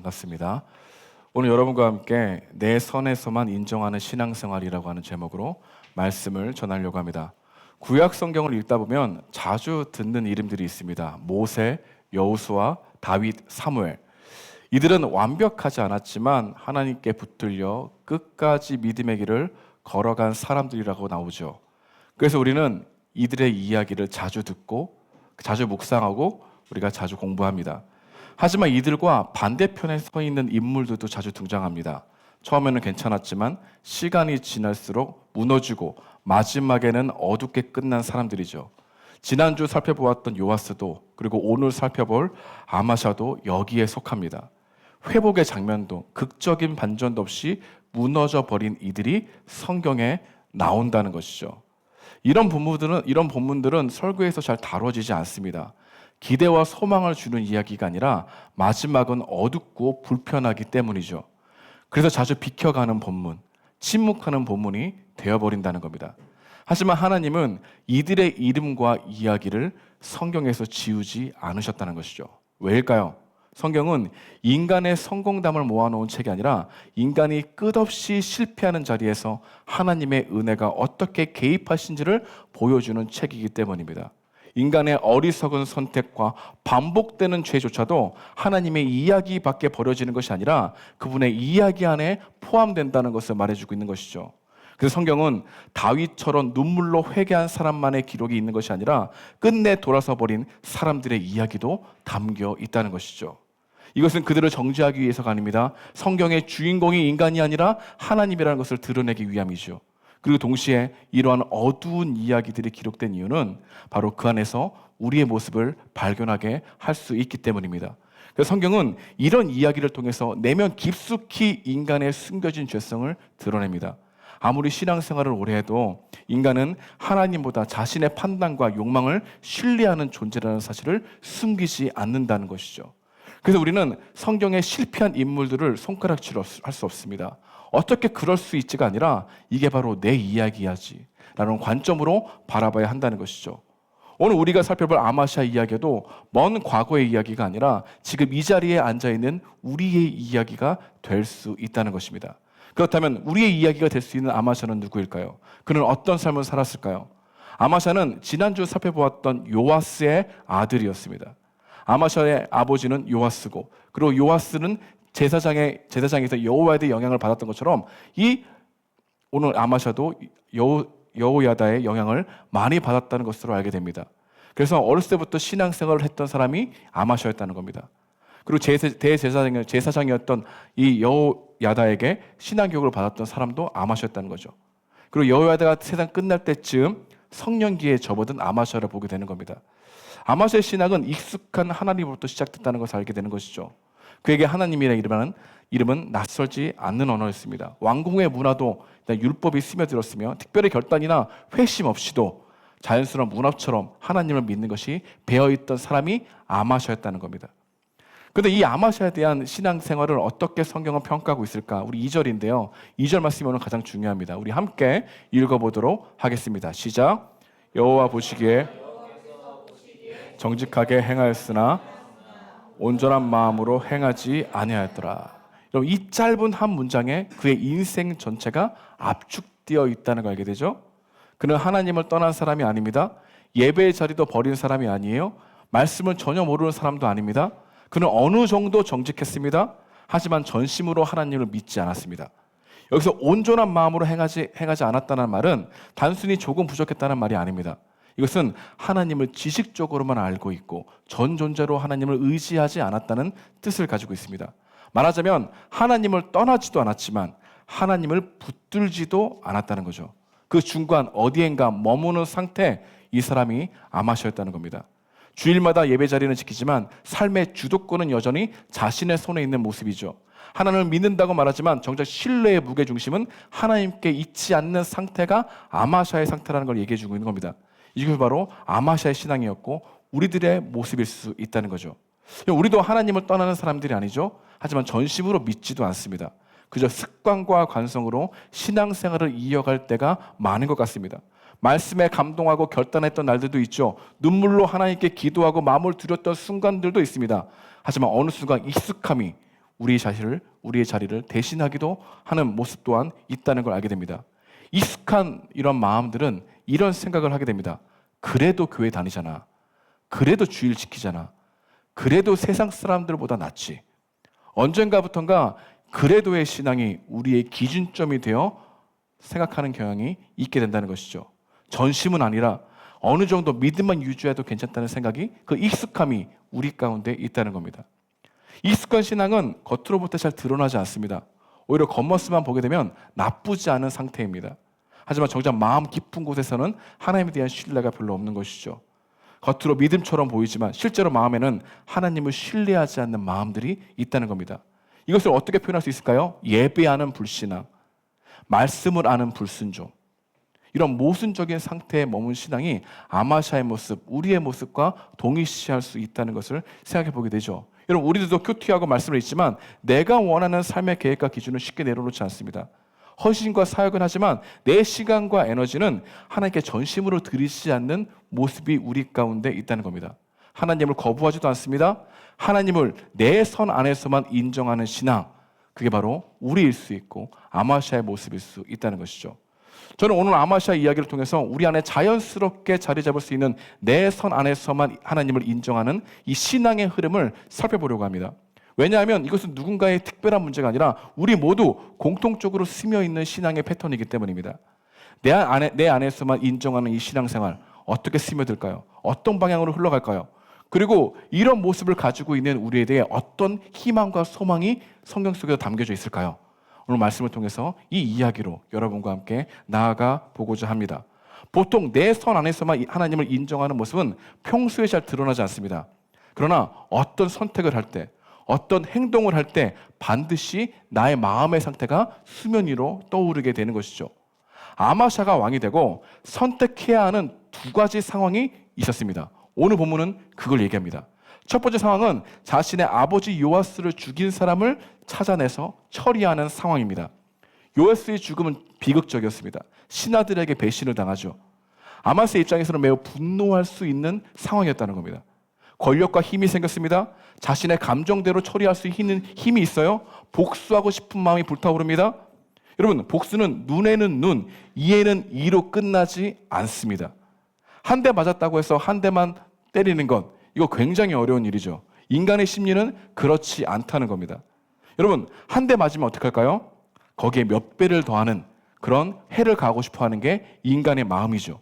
반갑습니다. 오늘 여러분과 함께 내 선에서만 인정하는 신앙생활이라고 하는 제목으로 말씀을 전하려고 합니다. 구약 성경을 읽다 보면 자주 듣는 이름들이 있습니다. 모세, 여호수아, 다윗, 사무엘. 이들은 완벽하지 않았지만 하나님께 붙들려 끝까지 믿음의 길을 걸어간 사람들이라고 나오죠. 그래서 우리는 이들의 이야기를 자주 듣고 자주 묵상하고 우리가 자주 공부합니다. 하지만 이들과 반대편에 서 있는 인물들도 자주 등장합니다. 처음에는 괜찮았지만 시간이 지날수록 무너지고 마지막에는 어둡게 끝난 사람들이죠. 지난주 살펴보았던 요아스도 그리고 오늘 살펴볼 아마샤도 여기에 속합니다. 회복의 장면도 극적인 반전도 없이 무너져 버린 이들이 성경에 나온다는 것이죠. 이런 본문들은 설교에서 잘 다뤄지지 않습니다. 기대와 소망을 주는 이야기가 아니라 마지막은 어둡고 불편하기 때문이죠. 그래서 자주 비켜가는 본문, 침묵하는 본문이 되어버린다는 겁니다. 하지만 하나님은 이들의 이름과 이야기를 성경에서 지우지 않으셨다는 것이죠. 왜일까요? 성경은 인간의 성공담을 모아놓은 책이 아니라 인간이 끝없이 실패하는 자리에서 하나님의 은혜가 어떻게 개입하신지를 보여주는 책이기 때문입니다. 인간의 어리석은 선택과 반복되는 죄조차도 하나님의 이야기 밖에 버려지는 것이 아니라 그분의 이야기 안에 포함된다는 것을 말해주고 있는 것이죠. 그래서 성경은 다윗처럼 눈물로 회개한 사람만의 기록이 있는 것이 아니라 끝내 돌아서 버린 사람들의 이야기도 담겨 있다는 것이죠. 이것은 그들을 정죄하기 위해서가 아닙니다. 성경의 주인공이 인간이 아니라 하나님이라는 것을 드러내기 위함이죠. 그리고 동시에 이러한 어두운 이야기들이 기록된 이유는 바로 그 안에서 우리의 모습을 발견하게 할 수 있기 때문입니다. 그래서 성경은 이런 이야기를 통해서 내면 깊숙이 인간의 숨겨진 죄성을 드러냅니다. 아무리 신앙생활을 오래 해도 인간은 하나님보다 자신의 판단과 욕망을 신뢰하는 존재라는 사실을 숨기지 않는다는 것이죠. 그래서 우리는 성경의 실패한 인물들을 손가락질로 할 수 없습니다. 어떻게 그럴 수 있지가 아니라 이게 바로 내 이야기야지 라는 관점으로 바라봐야 한다는 것이죠. 오늘 우리가 살펴볼 아마샤 이야기도 먼 과거의 이야기가 아니라 지금 이 자리에 앉아있는 우리의 이야기가 될 수 있다는 것입니다. 그렇다면 우리의 이야기가 될 수 있는 아마샤는 누구일까요? 그는 어떤 삶을 살았을까요? 아마샤는 지난주 살펴보았던 요아스의 아들이었습니다. 아마샤의 아버지는 요아스고 그리고 요아스는 제사장에서 여호와의 영향을 받았던 것처럼 이 오늘 아마샤도 여호야다의 영향을 많이 받았다는 것으로 알게 됩니다. 그래서 어렸을 때부터 신앙생활을 했던 사람이 아마샤였다는 겁니다. 그리고 제사장이었던 이 여호야다에게 신앙교육을 받았던 사람도 아마샤였다는 거죠. 그리고 여호야다가 세상 끝날 때쯤 성령기에 접어든 아마샤를 보게 되는 겁니다. 아마샤의 신앙은 익숙한 하나님으로부터 시작됐다는 것을 알게 되는 것이죠. 그에게 하나님이라는 이름은 낯설지 않는 언어였습니다. 왕궁의 문화도 율법이 스며들었으며 특별히 결단이나 회심 없이도 자연스러운 문화처럼 하나님을 믿는 것이 배어있던 사람이 아마샤였다는 겁니다. 그런데 이 아마샤에 대한 신앙생활을 어떻게 성경은 평가하고 있을까? 우리 2절인데요. 2절 말씀이 오늘 가장 중요합니다. 우리 함께 읽어보도록 하겠습니다. 시작. 여호와 보시기에 정직하게 행하였으나 온전한 마음으로 행하지 아니하였더라. 여러분, 이 짧은 한 문장에 그의 인생 전체가 압축되어 있다는 걸 알게 되죠. 그는 하나님을 떠난 사람이 아닙니다. 예배의 자리도 버린 사람이 아니에요. 말씀을 전혀 모르는 사람도 아닙니다. 그는 어느 정도 정직했습니다. 하지만 전심으로 하나님을 믿지 않았습니다. 여기서 온전한 마음으로 행하지 않았다는 말은 단순히 조금 부족했다는 말이 아닙니다. 이것은 하나님을 지식적으로만 알고 있고 전 존재로 하나님을 의지하지 않았다는 뜻을 가지고 있습니다. 말하자면 하나님을 떠나지도 않았지만 하나님을 붙들지도 않았다는 거죠. 그 중간 어디엔가 머무는 상태, 이 사람이 아마샤였다는 겁니다. 주일마다 예배 자리는 지키지만 삶의 주도권은 여전히 자신의 손에 있는 모습이죠. 하나님을 믿는다고 말하지만 정작 신뢰의 무게중심은 하나님께 있지 않는 상태가 아마샤의 상태라는 걸 얘기해 주고 있는 겁니다. 이게 바로 아마샤의 신앙이었고 우리들의 모습일 수 있다는 거죠. 우리도 하나님을 떠나는 사람들이 아니죠. 하지만 전심으로 믿지도 않습니다. 그저 습관과 관성으로 신앙생활을 이어갈 때가 많은 것 같습니다. 말씀에 감동하고 결단했던 날들도 있죠. 눈물로 하나님께 기도하고 마음을 들였던 순간들도 있습니다. 하지만 어느 순간 익숙함이 우리의 자리를 대신하기도 하는 모습 또한 있다는 걸 알게 됩니다. 익숙한 이런 마음들은 이런 생각을 하게 됩니다. 그래도 교회 다니잖아. 그래도 주일 지키잖아. 그래도 세상 사람들보다 낫지. 언젠가부턴가 그래도의 신앙이 우리의 기준점이 되어 생각하는 경향이 있게 된다는 것이죠. 전심은 아니라 어느 정도 믿음만 유지해도 괜찮다는 생각이, 그 익숙함이 우리 가운데 있다는 겁니다. 익숙한 신앙은 겉으로부터 잘 드러나지 않습니다. 오히려 겉모습만 보게 되면 나쁘지 않은 상태입니다. 하지만 정작 마음 깊은 곳에서는 하나님에 대한 신뢰가 별로 없는 것이죠. 겉으로 믿음처럼 보이지만 실제로 마음에는 하나님을 신뢰하지 않는 마음들이 있다는 겁니다. 이것을 어떻게 표현할 수 있을까요? 예배하는 불신앙, 말씀을 아는 불순종, 이런 모순적인 상태에 머문 신앙이 아마샤의 모습, 우리의 모습과 동일시할 수 있다는 것을 생각해 보게 되죠. 여러분, 우리들도 큐티하고 말씀을 했지만 내가 원하는 삶의 계획과 기준을 쉽게 내려놓지 않습니다. 헌신과 사역은 하지만 내 시간과 에너지는 하나님께 전심으로 드리지 않는 모습이 우리 가운데 있다는 겁니다. 하나님을 거부하지도 않습니다. 하나님을 내 선 안에서만 인정하는 신앙, 그게 바로 우리일 수 있고 아마샤의 모습일 수 있다는 것이죠. 저는 오늘 아마샤 이야기를 통해서 우리 안에 자연스럽게 자리 잡을 수 있는 내 선 안에서만 하나님을 인정하는 이 신앙의 흐름을 살펴보려고 합니다. 왜냐하면 이것은 누군가의 특별한 문제가 아니라 우리 모두 공통적으로 스며있는 신앙의 패턴이기 때문입니다. 내 안에서만 인정하는 이 신앙생활, 어떻게 스며들까요? 어떤 방향으로 흘러갈까요? 그리고 이런 모습을 가지고 있는 우리에 대해 어떤 희망과 소망이 성경 속에 담겨져 있을까요? 오늘 말씀을 통해서 이 이야기로 여러분과 함께 나아가 보고자 합니다. 보통 내 선 안에서만 하나님을 인정하는 모습은 평소에 잘 드러나지 않습니다. 그러나 어떤 선택을 할 때, 어떤 행동을 할 때 반드시 나의 마음의 상태가 수면 위로 떠오르게 되는 것이죠. 아마샤가 왕이 되고 선택해야 하는 두 가지 상황이 있었습니다. 오늘 본문은 그걸 얘기합니다. 첫 번째 상황은 자신의 아버지 요아스를 죽인 사람을 찾아내서 처리하는 상황입니다. 요아스의 죽음은 비극적이었습니다. 신하들에게 배신을 당하죠. 아마스의 입장에서는 매우 분노할 수 있는 상황이었다는 겁니다. 권력과 힘이 생겼습니다. 자신의 감정대로 처리할 수 있는 힘이 있어요. 복수하고 싶은 마음이 불타오릅니다. 여러분, 복수는 눈에는 눈, 이에는 이로 끝나지 않습니다. 한 대 맞았다고 해서 한 대만 때리는 것, 이거 굉장히 어려운 일이죠. 인간의 심리는 그렇지 않다는 겁니다. 여러분, 한 대 맞으면 어떡할까요? 거기에 몇 배를 더하는 그런 해를 가하고 싶어하는 게 인간의 마음이죠.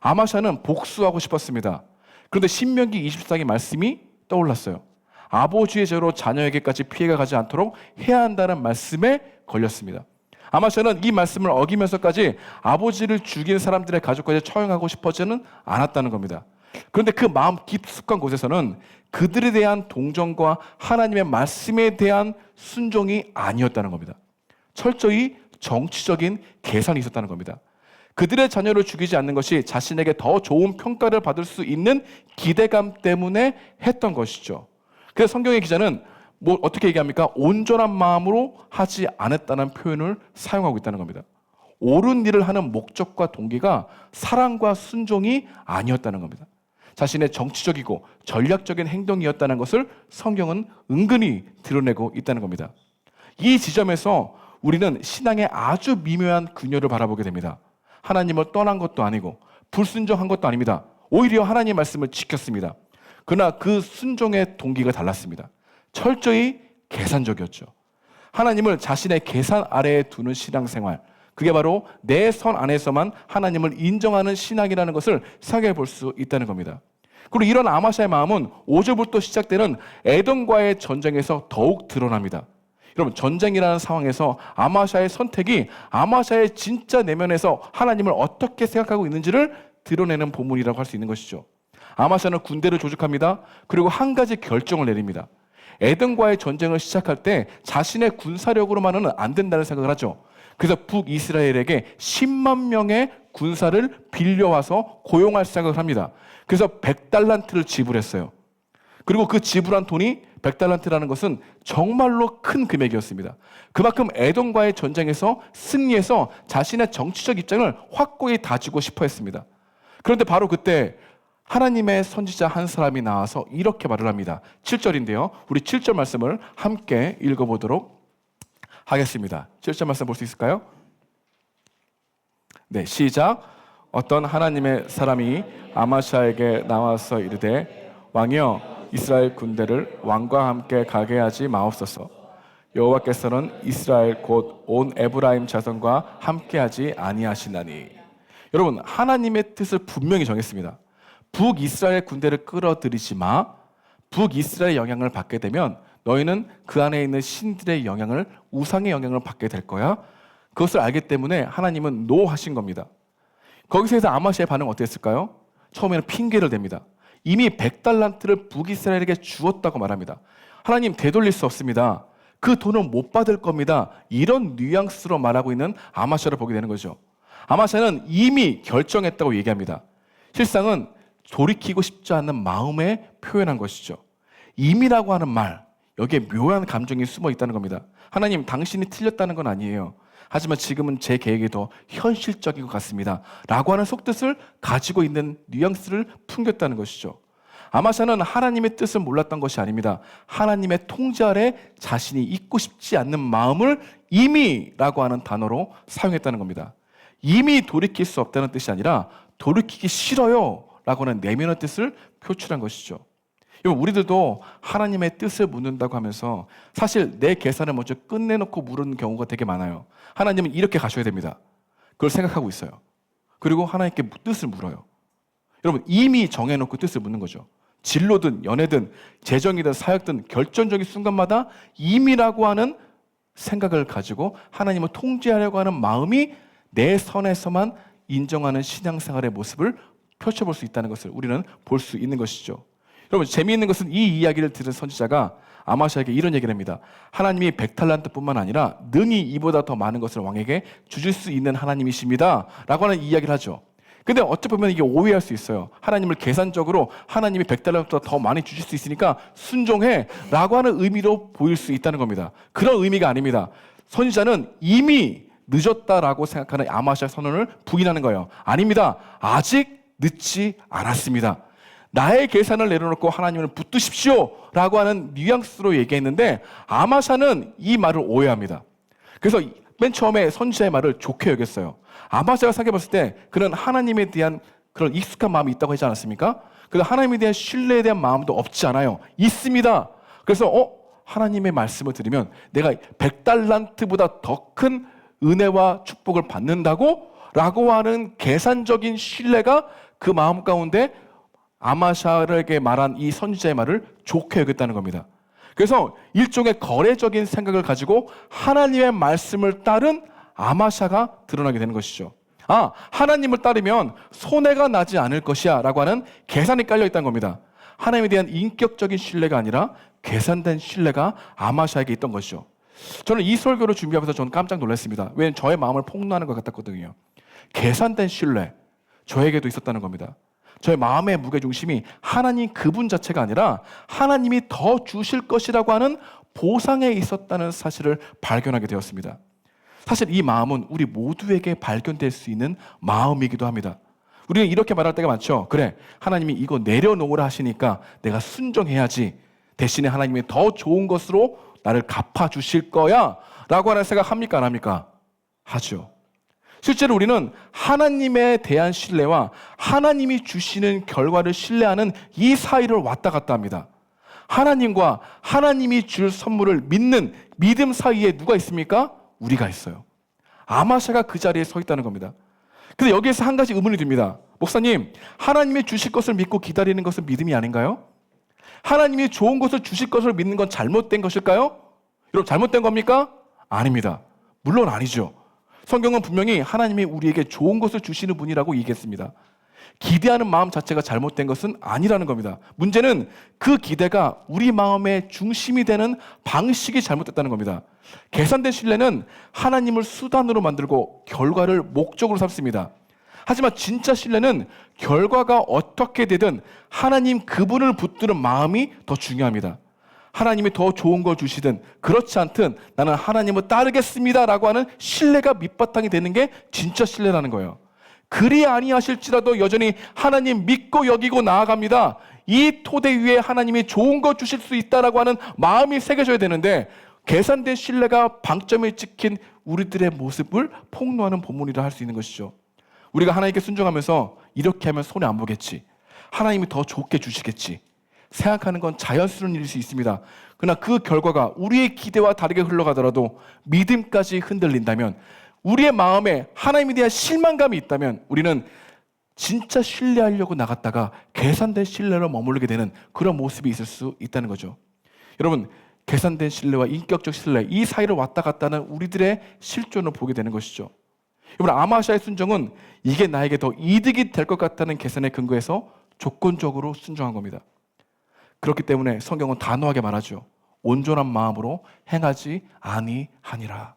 아마샤는 복수하고 싶었습니다. 그런데 신명기 24장의 말씀이 떠올랐어요. 아버지의 죄로 자녀에게까지 피해가 가지 않도록 해야 한다는 말씀에 걸렸습니다. 아마샤는 이 말씀을 어기면서까지 아버지를 죽인 사람들의 가족까지 처형하고 싶어지는 않았다는 겁니다. 그런데 그 마음 깊숙한 곳에서는 그들에 대한 동정과 하나님의 말씀에 대한 순종이 아니었다는 겁니다. 철저히 정치적인 계산이 있었다는 겁니다. 그들의 자녀를 죽이지 않는 것이 자신에게 더 좋은 평가를 받을 수 있는 기대감 때문에 했던 것이죠. 그래서 성경의 기자는 어떻게 얘기합니까? 온전한 마음으로 하지 않았다는 표현을 사용하고 있다는 겁니다. 옳은 일을 하는 목적과 동기가 사랑과 순종이 아니었다는 겁니다. 자신의 정치적이고 전략적인 행동이었다는 것을 성경은 은근히 드러내고 있다는 겁니다. 이 지점에서 우리는 신앙의 아주 미묘한 균열을 바라보게 됩니다. 하나님을 떠난 것도 아니고 불순종한 것도 아닙니다. 오히려 하나님의 말씀을 지켰습니다. 그러나 그 순종의 동기가 달랐습니다. 철저히 계산적이었죠. 하나님을 자신의 계산 아래에 두는 신앙생활, 그게 바로 내 선 안에서만 하나님을 인정하는 신앙이라는 것을 생각해 볼 수 있다는 겁니다. 그리고 이런 아마샤의 마음은 5절부터 시작되는 에돔과의 전쟁에서 더욱 드러납니다. 여러분, 전쟁이라는 상황에서 아마샤의 선택이 아마샤의 진짜 내면에서 하나님을 어떻게 생각하고 있는지를 드러내는 본문이라고 할 수 있는 것이죠. 아마샤는 군대를 조직합니다. 그리고 한 가지 결정을 내립니다. 에돔과의 전쟁을 시작할 때 자신의 군사력으로만은 안 된다는 생각을 하죠. 그래서 북이스라엘에게 10만 명의 군사를 빌려와서 고용할 생각을 합니다. 그래서 100달란트를 지불했어요. 그리고 그 지불한 돈이 100달란트라는 것은 정말로 큰 금액이었습니다. 그만큼 에돔과의 전쟁에서 승리해서 자신의 정치적 입장을 확고히 다지고 싶어 했습니다. 그런데 바로 그때 하나님의 선지자 한 사람이 나와서 이렇게 말을 합니다. 7절인데요. 우리 7절 말씀을 함께 읽어보도록 하겠습니다. 7절 말씀 볼 수 있을까요? 네, 시작. 어떤 하나님의 사람이 아마샤에게 나와서 이르되 왕이여 이스라엘 군대를 왕과 함께 가게 하지 마옵소서. 여호와께서는 이스라엘 곧 온 에브라임 자손과 함께하지 아니하시나니. 여러분, 하나님의 뜻을 분명히 정했습니다. 북이스라엘 군대를 끌어들이지 마. 북이스라엘 영향을 받게 되면 너희는 그 안에 있는 신들의 영향을, 우상의 영향을 받게 될 거야. 그것을 알기 때문에 하나님은 노 하신 겁니다. 거기서 해서 아마시아의 반응은 어땠을까요? 처음에는 핑계를 댑니다. 이미 100달란트를 북이스라엘에게 주었다고 말합니다. 하나님, 되돌릴 수 없습니다. 그 돈을 못 받을 겁니다. 이런 뉘앙스로 말하고 있는 아마시아를 보게 되는 거죠. 아마시아는 이미 결정했다고 얘기합니다. 실상은 돌이키고 싶지 않는 마음에 표현한 것이죠. 이미라고 하는 말, 여기에 묘한 감정이 숨어 있다는 겁니다. 하나님, 당신이 틀렸다는 건 아니에요. 하지만 지금은 제 계획이 더 현실적인 것 같습니다. 라고 하는 속뜻을 가지고 있는 뉘앙스를 풍겼다는 것이죠. 아마샤는 하나님의 뜻을 몰랐던 것이 아닙니다. 하나님의 통제 아래 자신이 있고 싶지 않는 마음을 이미라고 하는 단어로 사용했다는 겁니다. 이미 돌이킬 수 없다는 뜻이 아니라 돌이키기 싫어요 라고 하는 내면의 뜻을 표출한 것이죠. 우리들도 하나님의 뜻을 묻는다고 하면서 사실 내 계산을 먼저 끝내놓고 물은 경우가 되게 많아요. 하나님은 이렇게 가셔야 됩니다. 그걸 생각하고 있어요. 그리고 하나님께 뜻을 물어요. 여러분, 이미 정해놓고 뜻을 묻는 거죠. 진로든 연애든 재정이든 사역든 결정적인 순간마다 이미라고 하는 생각을 가지고 하나님을 통제하려고 하는 마음이 내 선에서만 인정하는 신앙생활의 모습을 펼쳐볼 수 있다는 것을 우리는 볼 수 있는 것이죠. 여러분, 재미있는 것은 이 이야기를 들은 선지자가 아마시아에게 이런 얘기를 합니다. 하나님이 100달란트뿐만 아니라 능히 이보다 더 많은 것을 왕에게 주실 수 있는 하나님이십니다 라고 하는 이야기를 하죠. 근데 어찌 보면 이게 오해할 수 있어요. 하나님을 계산적으로 하나님이 100달란트보다 더 많이 주실 수 있으니까 순종해 라고 하는 의미로 보일 수 있다는 겁니다. 그런 의미가 아닙니다. 선지자는 이미 늦었다라고 생각하는 아마시아 선언을 부인하는 거예요. 아닙니다. 아직 늦지 않았습니다. 나의 계산을 내려놓고 하나님을 붙드십시오 라고 하는 뉘앙스로 얘기했는데 아마샤는 이 말을 오해합니다. 그래서 맨 처음에 선지자의 말을 좋게 여겼어요. 아마샤가 생각해봤을 때 그는 하나님에 대한 그런 익숙한 마음이 있다고 하지 않았습니까? 그래서 하나님에 대한 신뢰에 대한 마음도 없지 않아요. 있습니다. 그래서 하나님의 말씀을 들으면 내가 100달란트보다 더 큰 은혜와 축복을 받는다고? 라고 하는 계산적인 신뢰가 그 마음 가운데 아마샤에게 말한 이 선지자의 말을 좋게 여겼다는 겁니다. 그래서 일종의 거래적인 생각을 가지고 하나님의 말씀을 따른 아마샤가 드러나게 되는 것이죠. 하나님을 따르면 손해가 나지 않을 것이야 라고 하는 계산이 깔려 있다는 겁니다. 하나님에 대한 인격적인 신뢰가 아니라 계산된 신뢰가 아마샤에게 있던 것이죠. 저는 이 설교를 준비하면서 저는 깜짝 놀랐습니다. 왜냐하면 저의 마음을 폭로하는 것 같았거든요. 계산된 신뢰, 저에게도 있었다는 겁니다. 저의 마음의 무게중심이 하나님 그분 자체가 아니라 하나님이 더 주실 것이라고 하는 보상에 있었다는 사실을 발견하게 되었습니다. 사실 이 마음은 우리 모두에게 발견될 수 있는 마음이기도 합니다. 우리는 이렇게 말할 때가 많죠. 그래, 하나님이 이거 내려놓으라 하시니까 내가 순종해야지. 대신에 하나님이 더 좋은 것으로 나를 갚아주실 거야 라고 하는 생각 합니까? 안 합니까? 하죠. 실제로 우리는 하나님에 대한 신뢰와 하나님이 주시는 결과를 신뢰하는 이 사이를 왔다 갔다 합니다. 하나님과 하나님이 줄 선물을 믿는 믿음 사이에 누가 있습니까? 우리가 있어요. 아마샤가 그 자리에 서 있다는 겁니다. 근데 여기에서 한 가지 의문이 듭니다. 목사님, 하나님이 주실 것을 믿고 기다리는 것은 믿음이 아닌가요? 하나님이 좋은 것을 주실 것을 믿는 건 잘못된 것일까요? 여러분, 잘못된 겁니까? 아닙니다. 물론 아니죠. 성경은 분명히 하나님이 우리에게 좋은 것을 주시는 분이라고 얘기했습니다. 기대하는 마음 자체가 잘못된 것은 아니라는 겁니다. 문제는 그 기대가 우리 마음의 중심이 되는 방식이 잘못됐다는 겁니다. 계산된 신뢰는 하나님을 수단으로 만들고 결과를 목적으로 삼습니다. 하지만 진짜 신뢰는 결과가 어떻게 되든 하나님 그분을 붙드는 마음이 더 중요합니다. 하나님이 더 좋은 걸 주시든 그렇지 않든 나는 하나님을 따르겠습니다 라고 하는 신뢰가 밑바탕이 되는 게 진짜 신뢰라는 거예요. 그리 아니하실지라도 여전히 하나님 믿고 여기고 나아갑니다. 이 토대 위에 하나님이 좋은 거 주실 수 있다라고 하는 마음이 새겨져야 되는데, 계산된 신뢰가 방점에 찍힌 우리들의 모습을 폭로하는 본문이라 할 수 있는 것이죠. 우리가 하나님께 순종하면서 이렇게 하면 손해 안 보겠지, 하나님이 더 좋게 주시겠지 생각하는 건 자연스러운 일일 수 있습니다. 그러나 그 결과가 우리의 기대와 다르게 흘러가더라도 믿음까지 흔들린다면, 우리의 마음에 하나님에 대한 실망감이 있다면, 우리는 진짜 신뢰하려고 나갔다가 계산된 신뢰로 머무르게 되는 그런 모습이 있을 수 있다는 거죠. 여러분, 계산된 신뢰와 인격적 신뢰, 이 사이를 왔다 갔다 하는 우리들의 실존을 보게 되는 것이죠. 여러분, 아마샤의 순종은 이게 나에게 더 이득이 될 것 같다는 계산에 근거해서 조건적으로 순종한 겁니다. 그렇기 때문에 성경은 단호하게 말하죠. 온전한 마음으로 행하지 아니하니라.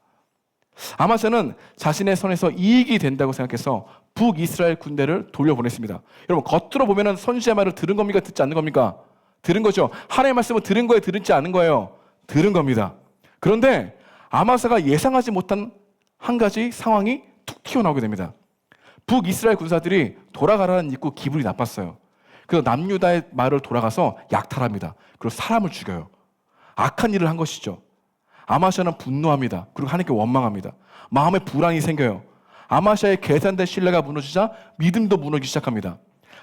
아마샤는 자신의 손에서 이익이 된다고 생각해서 북이스라엘 군대를 돌려보냈습니다. 여러분, 겉으로 보면 선지자의 말을 들은 겁니까? 듣지 않는 겁니까? 들은 거죠. 하나님의 말씀을 들은 거예요? 들지 않은 거예요? 들은 겁니다. 그런데 아마샤가 예상하지 못한 한 가지 상황이 툭 튀어나오게 됩니다. 북이스라엘 군사들이 돌아가라는 입고 기분이 나빴어요. 그래서 남유다의 말을 돌아가서 약탈합니다. 그리고 사람을 죽여요. 악한 일을 한 것이죠. 아마샤는 분노합니다. 그리고 하나님께 원망합니다. 마음에 불안이 생겨요. 아마샤의 계산된 신뢰가 무너지자 믿음도 무너지기 시작합니다.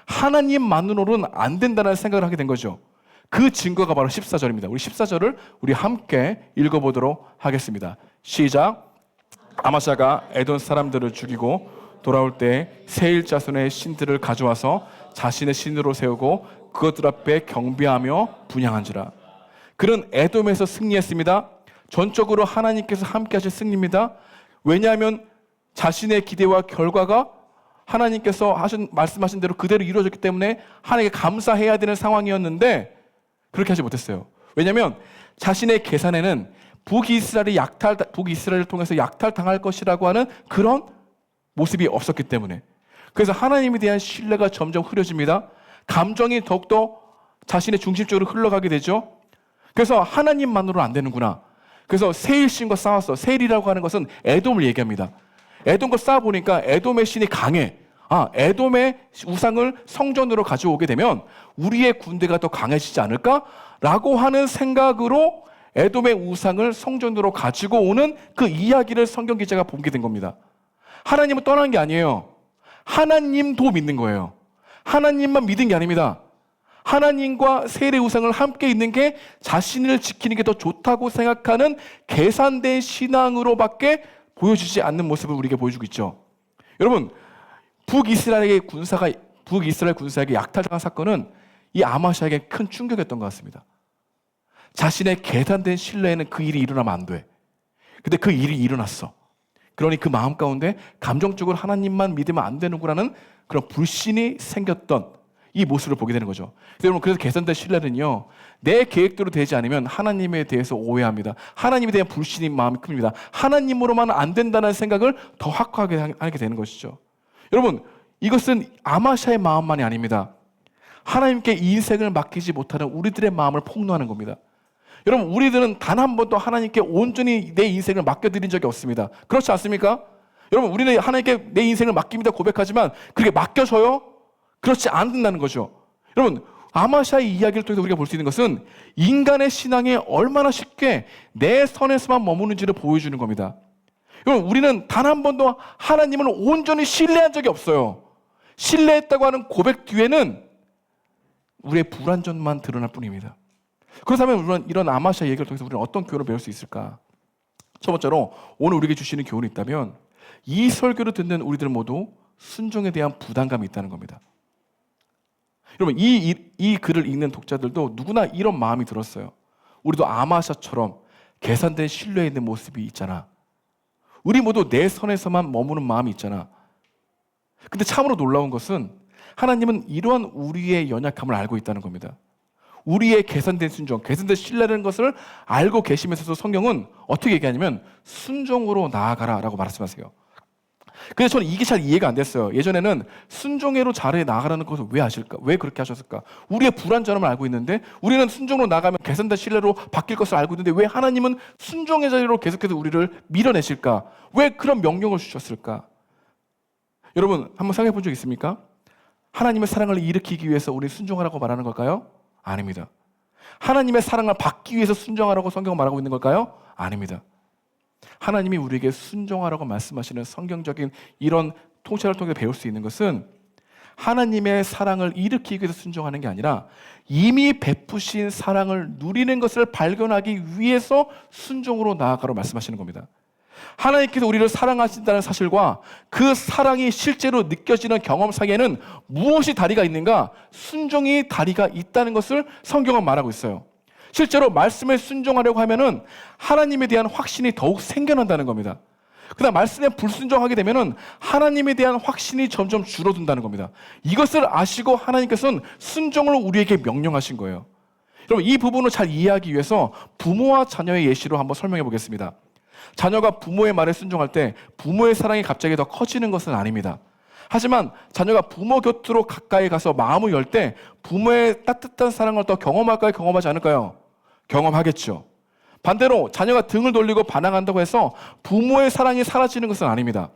하나님만으로는 안 된다는 생각을 하게 된 거죠. 그 증거가 바로 14절입니다. 우리 14절을 우리 함께 읽어보도록 하겠습니다. 시작. 아마샤가 에돔 사람들을 죽이고 돌아올 때 세일 자손의 신들을 가져와서 자신의 신으로 세우고 그것들 앞에 경배하며 분향한지라. 그는 에돔에서 승리했습니다. 전적으로 하나님께서 함께 하실 승리입니다. 왜냐하면 자신의 기대와 결과가 하나님께서 말씀하신 대로 그대로 이루어졌기 때문에 하나님께 감사해야 되는 상황이었는데 그렇게 하지 못했어요. 왜냐하면 자신의 계산에는 북이스라엘을 통해서 약탈당할 것이라고 하는 그런 모습이 없었기 때문에, 그래서 하나님에 대한 신뢰가 점점 흐려집니다. 감정이 더욱더 자신의 중심적으로 흘러가게 되죠. 그래서 하나님만으로는 안 되는구나. 그래서 세일신과 싸웠어. 세일이라고 하는 것은 에돔을 얘기합니다. 에돔과 싸워보니까 에돔의 신이 강해. 에돔의 우상을 성전으로 가져오게 되면 우리의 군대가 더 강해지지 않을까라고 하는 생각으로 에돔의 우상을 성전으로 가지고 오는 그 이야기를 성경 기자가 보게 된 겁니다. 하나님은 떠난 게 아니에요. 하나님도 믿는 거예요. 하나님만 믿은 게 아닙니다. 하나님과 세일의 우상을 함께 있는 게 자신을 지키는 게 더 좋다고 생각하는 계산된 신앙으로밖에 보여주지 않는 모습을 우리에게 보여주고 있죠. 여러분, 북이스라엘 군사에게 약탈당한 사건은 이 아마샤에게 큰 충격이었던 것 같습니다. 자신의 계산된 신뢰에는 그 일이 일어나면 안 돼. 근데 그 일이 일어났어. 그러니 그 마음 가운데 감정적으로 하나님만 믿으면 안 되는구나는 그런 불신이 생겼던 이 모습을 보게 되는 거죠. 여러분, 그래서 계산된 신뢰는요, 내 계획대로 되지 않으면 하나님에 대해서 오해합니다. 하나님에 대한 불신이 마음이 큽니다. 하나님으로만 안 된다는 생각을 더 확고하게 하게 되는 것이죠. 여러분, 이것은 아마샤의 마음만이 아닙니다. 하나님께 인생을 맡기지 못하는 우리들의 마음을 폭로하는 겁니다. 여러분, 우리들은 단 한 번도 하나님께 온전히 내 인생을 맡겨드린 적이 없습니다. 그렇지 않습니까? 여러분, 우리는 하나님께 내 인생을 맡깁니다 고백하지만 그게 맡겨져요? 그렇지 않는다는 거죠. 여러분, 아마샤의 이야기를 통해서 우리가 볼 수 있는 것은 인간의 신앙이 얼마나 쉽게 내 선에서만 머무는지를 보여주는 겁니다. 여러분, 우리는 단 한 번도 하나님을 온전히 신뢰한 적이 없어요. 신뢰했다고 하는 고백 뒤에는 우리의 불완전만 드러날 뿐입니다. 그렇다면 이런 아마샤 얘기를 통해서 우리는 어떤 교훈을 배울 수 있을까? 첫 번째로 오늘 우리에게 주시는 교훈이 있다면 이 설교를 듣는 우리들 모두 순종에 대한 부담감이 있다는 겁니다. 여러분, 이 글을 읽는 독자들도 누구나 이런 마음이 들었어요. 우리도 아마샤처럼 계산된 신뢰에 있는 모습이 있잖아. 우리 모두 내 선에서만 머무는 마음이 있잖아. 근데 참으로 놀라운 것은 하나님은 이러한 우리의 연약함을 알고 있다는 겁니다. 우리의 계산된 순종, 계산된 신뢰라는 것을 알고 계시면서도 성경은 어떻게 얘기하냐면 순종으로 나아가라라고 말씀하세요. 그래서 저는 이게 잘 이해가 안 됐어요. 예전에는 순종으로 자리에 나아가라는 것을 왜 하실까? 왜 그렇게 하셨을까? 우리의 불완전함을 알고 있는데 우리는 순종으로 나가면 계산된 신뢰로 바뀔 것을 알고 있는데 왜 하나님은 순종의 자리로 계속해서 우리를 밀어내실까? 왜 그런 명령을 주셨을까? 여러분 한번 생각해 본 적 있습니까? 하나님의 사랑을 일으키기 위해서 우리 순종하라고 말하는 걸까요? 아닙니다. 하나님의 사랑을 받기 위해서 순종하라고 성경은 말하고 있는 걸까요? 아닙니다. 하나님이 우리에게 순종하라고 말씀하시는 성경적인 이런 통찰을 통해 배울 수 있는 것은 하나님의 사랑을 일으키기 위해서 순종하는 게 아니라 이미 베푸신 사랑을 누리는 것을 발견하기 위해서 순종으로 나아가라고 말씀하시는 겁니다. 하나님께서 우리를 사랑하신다는 사실과 그 사랑이 실제로 느껴지는 경험 사이에는 무엇이 다리가 있는가? 순종이 다리가 있다는 것을 성경은 말하고 있어요. 실제로 말씀에 순종하려고 하면은 하나님에 대한 확신이 더욱 생겨난다는 겁니다. 그다음 말씀에 불순종하게 되면은 하나님에 대한 확신이 점점 줄어든다는 겁니다. 이것을 아시고 하나님께서는 순종을 우리에게 명령하신 거예요. 여러분 이 부분을 잘 이해하기 위해서 부모와 자녀의 예시로 한번 설명해 보겠습니다. 자녀가 부모의 말에 순종할 때 부모의 사랑이 갑자기 더 커지는 것은 아닙니다. 하지만 자녀가 부모 곁으로 가까이 가서 마음을 열 때 부모의 따뜻한 사랑을 더 경험할까요? 경험하지 않을까요? 경험하겠죠. 반대로 자녀가 등을 돌리고 반항한다고 해서 부모의 사랑이 사라지는 것은 아닙니다.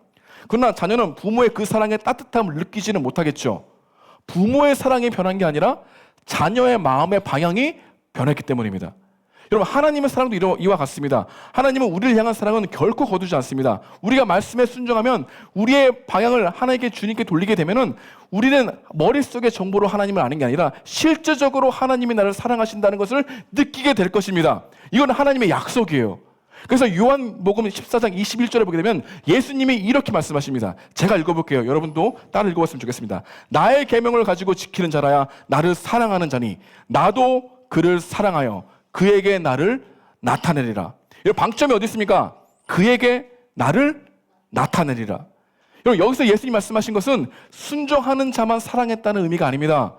그러나 자녀는 부모의 그 사랑의 따뜻함을 느끼지는 못하겠죠. 부모의 사랑이 변한 게 아니라 자녀의 마음의 방향이 변했기 때문입니다. 여러분 하나님의 사랑도 이와 같습니다. 하나님은 우리를 향한 사랑은 결코 거두지 않습니다. 우리가 말씀에 순종하면 우리의 방향을 하나님께 주님께 돌리게 되면은 우리는 머릿속의 정보로 하나님을 아는 게 아니라 실제적으로 하나님이 나를 사랑하신다는 것을 느끼게 될 것입니다. 이건 하나님의 약속이에요. 그래서 요한복음 14장 21절에 보게 되면 예수님이 이렇게 말씀하십니다. 제가 읽어볼게요. 여러분도 따라 읽어봤으면 좋겠습니다. 나의 계명을 가지고 지키는 자라야 나를 사랑하는 자니 나도 그를 사랑하여 그에게 나를 나타내리라. 여러분 방점이 어디 있습니까? 그에게 나를 나타내리라. 여러분 여기서 예수님 말씀하신 것은 순종하는 자만 사랑했다는 의미가 아닙니다.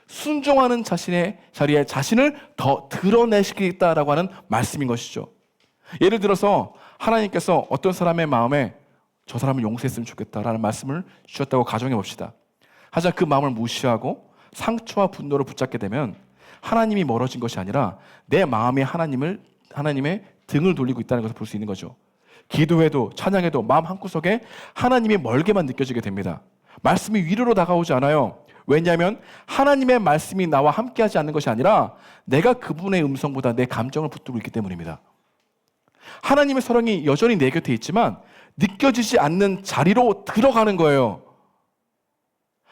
순종하는 자신의 자리에 자신을 더 드러내시겠다라고 하는 말씀인 것이죠. 예를 들어서 하나님께서 어떤 사람의 마음에 저 사람을 용서했으면 좋겠다라는 말씀을 주셨다고 가정해 봅시다. 하지만 그 마음을 무시하고 상처와 분노를 붙잡게 되면 하나님이 멀어진 것이 아니라 내 마음이 하나님의 등을 돌리고 있다는 것을 볼 수 있는 거죠. 기도해도 찬양해도 마음 한구석에 하나님이 멀게만 느껴지게 됩니다. 말씀이 위로로 다가오지 않아요. 왜냐하면 하나님의 말씀이 나와 함께하지 않는 것이 아니라 내가 그분의 음성보다 내 감정을 붙들고 있기 때문입니다. 하나님의 사랑이 여전히 내 곁에 있지만 느껴지지 않는 자리로 들어가는 거예요.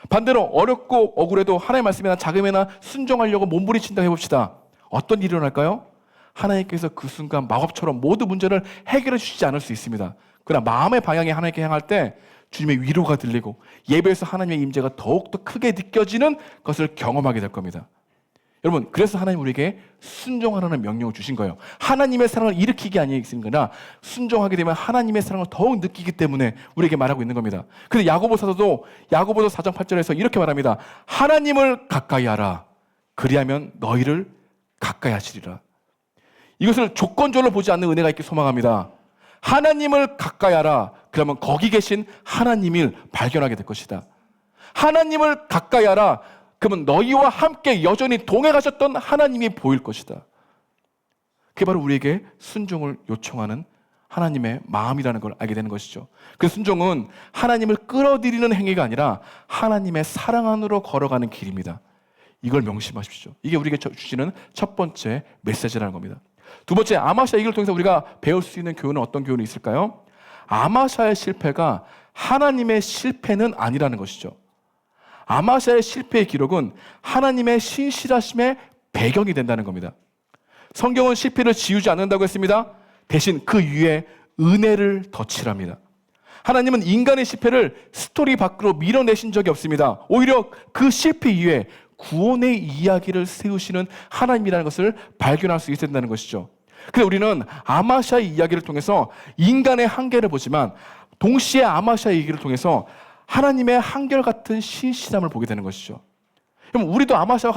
반대로 어렵고 억울해도 하나님의 말씀이나 자금이나 순종하려고 몸부림친다 해봅시다. 어떤 일이 일어날까요? 하나님께서 그 순간 마법처럼 모든 문제를 해결해 주시지 않을 수 있습니다. 그러나 마음의 방향이 하나님께 향할 때 주님의 위로가 들리고 예배에서 하나님의 임재가 더욱더 크게 느껴지는 것을 경험하게 될 겁니다. 여러분 그래서 하나님 우리에게 순종하라는 명령을 주신 거예요. 하나님의 사랑을 일으키기 아니겠습니까? 순종하게 되면 하나님의 사랑을 더욱 느끼기 때문에 우리에게 말하고 있는 겁니다. 그래서 야고보서도 야고보서 4장 8절에서 이렇게 말합니다. 하나님을 가까이 하라. 그리하면 너희를 가까이 하시리라. 이것을 조건절로 보지 않는 은혜가 있길 소망합니다. 하나님을 가까이 하라. 그러면 거기 계신 하나님을 발견하게 될 것이다. 하나님을 가까이 하라. 그러면 너희와 함께 여전히 동행하셨던 하나님이 보일 것이다. 그게 바로 우리에게 순종을 요청하는 하나님의 마음이라는 걸 알게 되는 것이죠. 그 순종은 하나님을 끌어들이는 행위가 아니라 하나님의 사랑 안으로 걸어가는 길입니다. 이걸 명심하십시오. 이게 우리에게 주시는 첫 번째 메시지라는 겁니다. 두 번째, 아마샤 얘기를 통해서 우리가 배울 수 있는 교훈은 어떤 교훈이 있을까요? 아마샤의 실패가 하나님의 실패는 아니라는 것이죠. 아마샤의 실패의 기록은 하나님의 신실하심의 배경이 된다는 겁니다. 성경은 실패를 지우지 않는다고 했습니다. 대신 그 위에 은혜를 덧칠합니다. 하나님은 인간의 실패를 스토리 밖으로 밀어내신 적이 없습니다. 오히려 그 실패 이후에 구원의 이야기를 세우시는 하나님이라는 것을 발견할 수 있어야 된다는 것이죠. 그래서 우리는 아마샤의 이야기를 통해서 인간의 한계를 보지만 동시에 아마샤의 얘기를 통해서 하나님의 한결같은 신실함을 보게 되는 것이죠. 그럼 우리도 아마샤와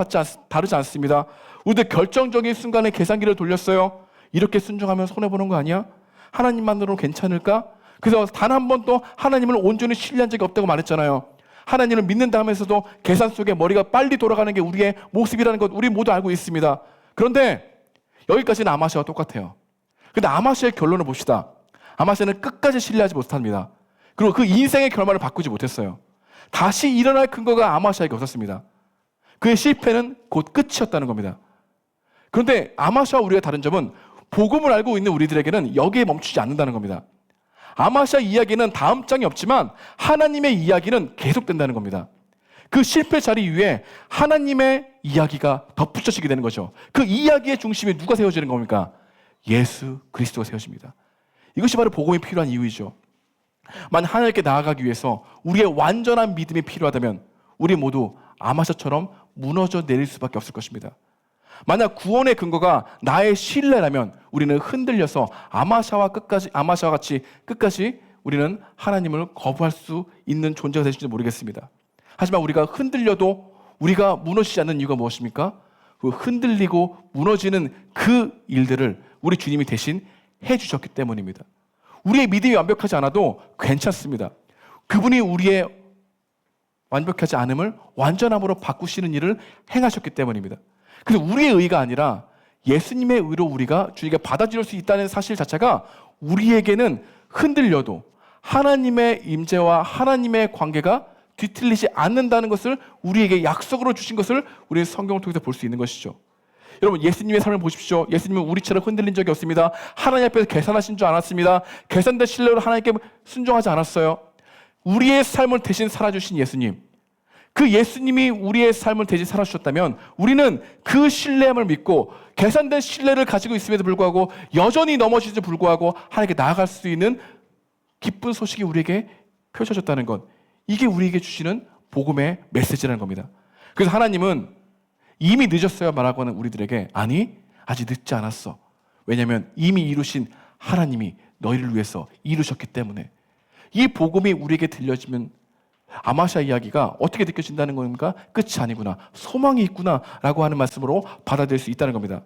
다르지 않습니다. 우리도 결정적인 순간에 계산기를 돌렸어요. 이렇게 순종하면 손해보는 거 아니야? 하나님만으로는 괜찮을까? 그래서 단 한 번도 하나님을 온전히 신뢰한 적이 없다고 말했잖아요. 하나님을 믿는다 하면서도 계산 속에 머리가 빨리 돌아가는 게 우리의 모습이라는 것 우리 모두 알고 있습니다. 그런데 여기까지는 아마샤와 똑같아요. 근데 아마샤의 결론을 봅시다. 아마샤는 끝까지 신뢰하지 못합니다. 그리고 그 인생의 결말을 바꾸지 못했어요. 다시 일어날 근거가 아마샤에게 없었습니다. 그의 실패는 곧 끝이었다는 겁니다. 그런데 아마샤와 우리가 다른 점은 복음을 알고 있는 우리들에게는 여기에 멈추지 않는다는 겁니다. 아마샤 이야기는 다음 장이 없지만 하나님의 이야기는 계속된다는 겁니다. 그 실패 자리 위에 하나님의 이야기가 덧붙여지게 되는 거죠. 그 이야기의 중심에 누가 세워지는 겁니까? 예수 그리스도가 세워집니다. 이것이 바로 복음이 필요한 이유이죠. 만약 하나님께 나아가기 위해서 우리의 완전한 믿음이 필요하다면 우리 모두 아마샤처럼 무너져 내릴 수밖에 없을 것입니다. 만약 구원의 근거가 나의 신뢰라면 우리는 흔들려서 아마샤와 같이 끝까지 우리는 하나님을 거부할 수 있는 존재가 될지도 모르겠습니다. 하지만 우리가 흔들려도 우리가 무너지지 않는 이유가 무엇입니까? 그 흔들리고 무너지는 그 일들을 우리 주님이 대신 해주셨기 때문입니다. 우리의 믿음이 완벽하지 않아도 괜찮습니다. 그분이 우리의 완벽하지 않음을 완전함으로 바꾸시는 일을 행하셨기 때문입니다. 그래서 우리의 의가 아니라 예수님의 의로 우리가 주님께 받아들일 수 있다는 사실 자체가 우리에게는 흔들려도 하나님의 임재와 하나님의 관계가 뒤틀리지 않는다는 것을 우리에게 약속으로 주신 것을 우리는 성경을 통해서 볼 수 있는 것이죠. 여러분, 예수님의 삶을 보십시오. 예수님은 우리처럼 흔들린 적이 없습니다. 하나님 앞에서 계산하신 줄 않았습니다. 계산된 신뢰로 하나님께 순종하지 않았어요. 우리의 삶을 대신 살아주신 예수님, 그 예수님이 우리의 삶을 대신 살아주셨다면 우리는 그 신뢰함을 믿고 계산된 신뢰를 가지고 있음에도 불구하고 여전히 넘어지지 불구하고 하나님께 나아갈 수 있는 기쁜 소식이 우리에게 펼쳐졌다는 것, 이게 우리에게 주시는 복음의 메시지라는 겁니다. 그래서 하나님은 이미 늦었어요 말하고 하는 우리들에게 아니, 아직 늦지 않았어. 왜냐하면 이미 이루신 하나님이 너희를 위해서 이루셨기 때문에. 이 복음이 우리에게 들려지면 아마샤 이야기가 어떻게 느껴진다는 겁니까? 끝이 아니구나, 소망이 있구나 라고 하는 말씀으로 받아들일 수 있다는 겁니다.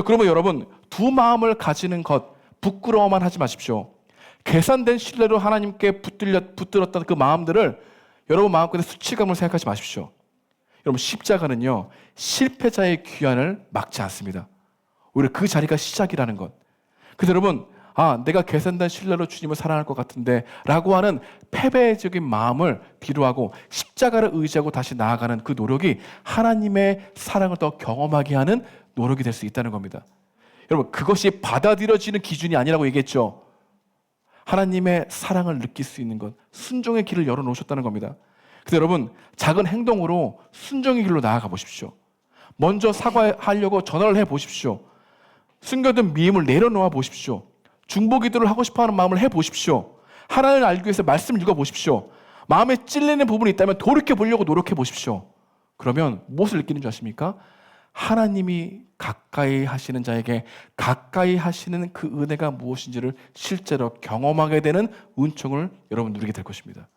그러면 여러분, 두 마음을 가지는 것 부끄러워만 하지 마십시오. 계산된 신뢰로 하나님께 붙들었던 그 마음들을 여러분 마음속에 수치감으로 생각하지 마십시오. 여러분, 십자가는요 실패자의 귀환을 막지 않습니다. 오히려 그 자리가 시작이라는 것. 그래서 여러분, 내가 계산된 신뢰로 주님을 사랑할 것 같은데 라고 하는 패배적인 마음을 뒤로하고 십자가를 의지하고 다시 나아가는 그 노력이 하나님의 사랑을 더 경험하게 하는 노력이 될 수 있다는 겁니다. 여러분, 그것이 받아들여지는 기준이 아니라고 얘기했죠. 하나님의 사랑을 느낄 수 있는 것, 순종의 길을 열어놓으셨다는 겁니다. 그래서 여러분, 작은 행동으로 순종의 길로 나아가 보십시오. 먼저 사과하려고 전화를 해보십시오. 숨겨둔 미움을 내려놓아 보십시오. 중보기도를 하고 싶어하는 마음을 해보십시오. 하나님을 알기 위해서 말씀을 읽어보십시오. 마음에 찔리는 부분이 있다면 돌이켜보려고 노력해 보십시오. 그러면 무엇을 느끼는 줄 아십니까? 하나님이 가까이 하시는 자에게 가까이 하시는 그 은혜가 무엇인지를 실제로 경험하게 되는 은총을 여러분 누리게 될 것입니다.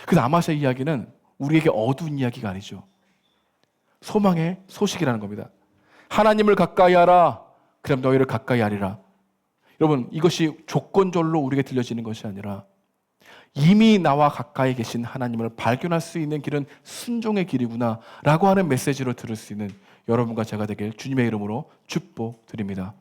그래서 아마샤 이야기는 우리에게 어두운 이야기가 아니죠. 소망의 소식이라는 겁니다. 하나님을 가까이 하라, 그럼 너희를 가까이 하리라. 여러분, 이것이 조건절로 우리에게 들려지는 것이 아니라 이미 나와 가까이 계신 하나님을 발견할 수 있는 길은 순종의 길이구나 라고 하는 메시지로 들을 수 있는 여러분과 제가 되길 주님의 이름으로 축복드립니다.